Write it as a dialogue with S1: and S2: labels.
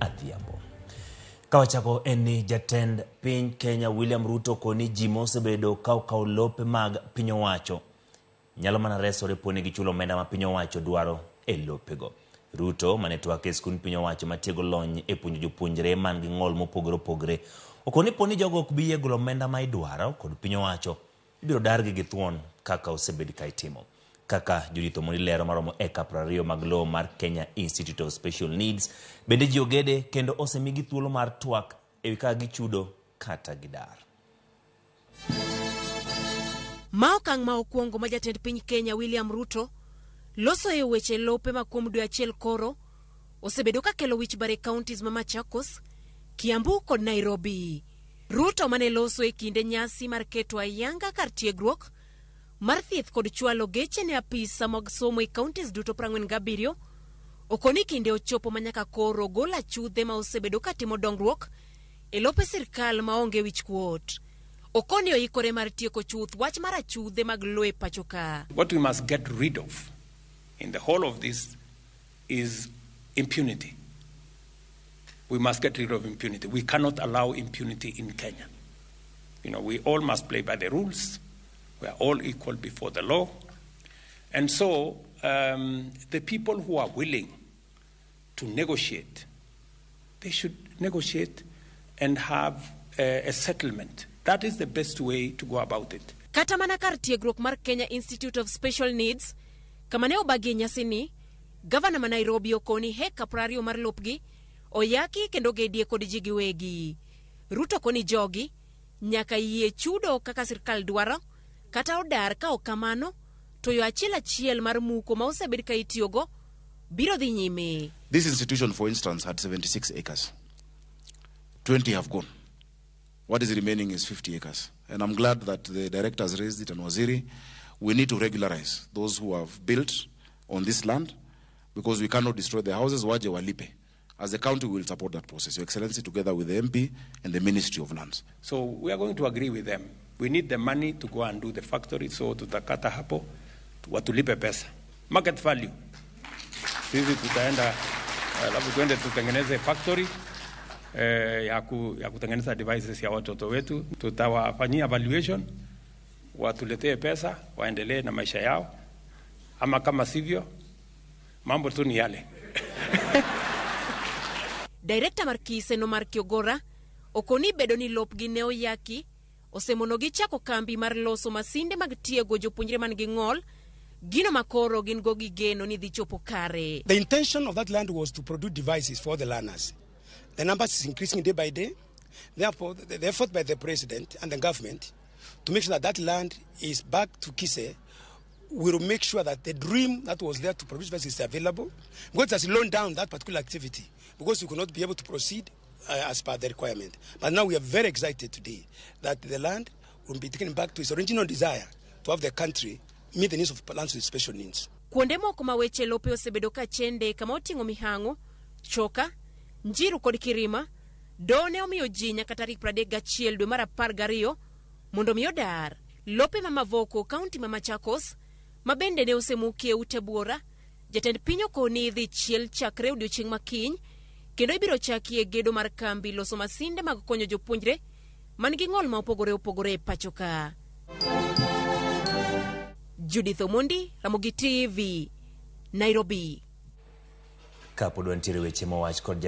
S1: Adhiambo. Kawachako eni Jatend piny Kenya William Ruto koni ji mosebedo kaw lope mag piny owacho nyalo mana resore poni gi chulo omenda ma piny owacho dwaro e lopego. Ruto mane twak e skund piny owacho matiego lony e puonjo jopuonjre man gi ng'ol mopogore opogore okoni poni jogo ok bi yegolo omenda ma idwaro kod piny owacho ibiro dargi gi thuon kaka osebed ka itimo. Kaka juditho moni lero maromo eka 20 mag lowo mar Kenya Institute of Special Needs bende ji ogede kendo osemigi thuolo mar twak ewi kaka gichudo kata gidar.
S2: Ma okang' ma okwongo ma jatend piny Kenya William Ruto loso e weche lope ma kuom dwe achiel koro osebedo ka kelo wich bare counties ma Machakos, Kiambu kod Nairobi. Ruto mane loso e kinde nyasi mar keto ayanga kar tiegruok mar thieth kod chwalo geche ne apisa mag somo e counties duto 47 okoni kinde ochopo manyaka koro gola chudhe ma osebedo ka timo dongruok e lope sirkal ma onge wich kuot. Okoni oikore mar tieko chuth wach mar achudhe mag loe pachoka.
S3: What we must get rid of in the whole of this is impunity. We must get rid of impunity. We cannot allow impunity in Kenya. You know, we all must play by the rules. We are all equal before the law. And so the people who are willing to negotiate, they should negotiate and have a settlement. That is the best way to go about it.
S2: Kata mana kar tiegruok mar Kenya Institute of Special Needs, kama ne obagi nyasi ni, Gavana ma Nairobi okoni heka 20 mar lopgi, oyaki kendo gedie kod ji giwegi. Ruto koni jogi, nyaka yie chudo kaka sirkal dwaro, kata odar ka okamano, to yo achiel mar muko ma osebed ka itiyogo, biro dhi nyime.
S4: This institution, for instance, had 76 acres. 20 have gone. What is remaining is 50 acres. And I'm glad that the directors raised it and Waziri. We need to regularize those who have built on this land because we cannot destroy their houses. Waje walipe. As a county, we will support that process. Your Excellency, together with the MP and the Ministry of Lands.
S3: So we are going to agree with them. We need the money to go and do the factory, so tutakata hapo, watulipe pesa. Market value. Sisi tutaenda, labda tuende tutengeneze factory ya kutengeneza devices ya watoto wetu. Tutawafanyia evaluation, watuletee pesa, waendelee na maisha yao. Ama kama sivyo, mambo tu ni yale.
S2: Director Markise no Markiogora, okoni bedo ni lopgi ne oyaki, osemonogi chako kambi mar loso masinde mag tiego jopuonjre man gi ng'ol, gino makoro gin gogi geno ni dhi chopo kare.
S5: The intention of that land was to produce devices for the learners. The numbers is increasing day by day. Therefore, the effort by the president and the government to make sure that that land is back to Kise will make sure that the dream that was there to produce devices is available. Because it has slowed down that particular activity because we could not be able to proceed as per the requirement. But now we are very excited today that the land will be taken back to its original desire to have the country meet the needs of lands with special needs.
S2: Kuonde moko ma weche lope osebedo ka chende kama oting'o mihango, choka, njiru kod kirima, done omiyo ji nyaka tarik 31 dwe mar 12 mondo miyo dar. Lope ma Mavoko, kaunti ma Machakos, ma bende ne osemukie ute buora, jatend piny okoni dhi chiel chakre odiochieng' makiny, kendo ibiro chakie gedo mar kambi loso masinde mag konyo jopuonjre man gi ng'ol ma opogore e pachoka. Juditho Mondi, Ramogi TV, Nairobi.
S1: Kapod wantiere weche mowach kod